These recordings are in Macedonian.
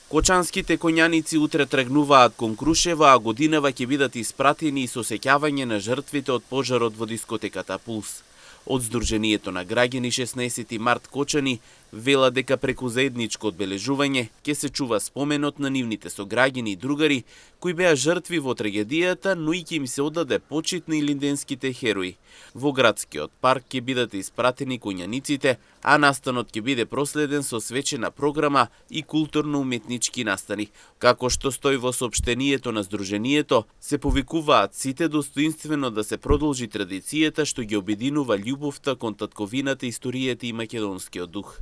Кочанските коњаници утре тргнуваат кон Крушево, а годинава ќе бидат испратени и со сеќавање на жртвите од пожарот во дискотеката Пулс. Од Сдруженијето на граѓани 16 март Кочани вела дека преку заедничко одбележување ќе се чува споменот на нивните сограѓани и другари кои беа жртви во трагедијата, но и ќе им се одаде почит на илинденските херои. Во градскиот парк ќе бидат испратени коњаниците, а настанот ќе биде проследен со свечена програма и културно-уметнички настани. Како што стои во соопштението на Сдруженијето, се повикуваат сите достоинствено да се продолжи традицијата што ги обединува љубовта кон татковината, историјата и македонскиот дух.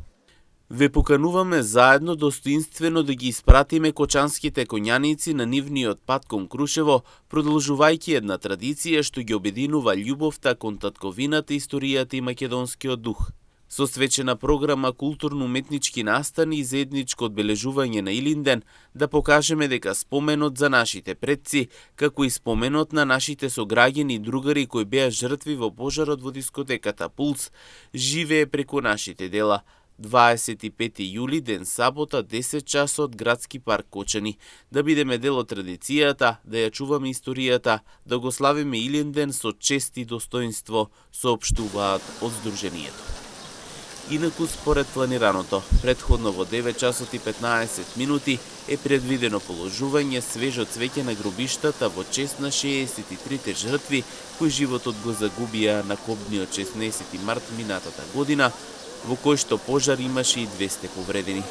Ве покануваме заедно достоинствено да ги испратиме кочанските коњаници на нивниот пат кон Крушево, продолжувајќи една традиција што ги обединува љубовта кон татковината, историјата и македонскиот дух. Со свечена програма, културно-уметнички настани и заедничко одбележување на Илинден, да покажеме дека споменот за нашите предци, како и споменот на нашите сограѓани и другари кои беа жртви во пожарот во дискотеката Пулс, живее преку нашите дела. 25 јули, ден сабота, 10 часот, градски парк Кочани. Да бидеме дел од традицијата, да ја чуваме историјата, да го славиме Илинден со чест и достоинство, соопштуваат од Сдруженијето. Инаку според планираното, претходно во 9 часот и 15 минути е предвидено положување свежо цвеќе на гробиштата во чест на 63 жртви кои животот го загубија на кобниот 16 март минатата година, во кој што пожар имаше и 200 повредени.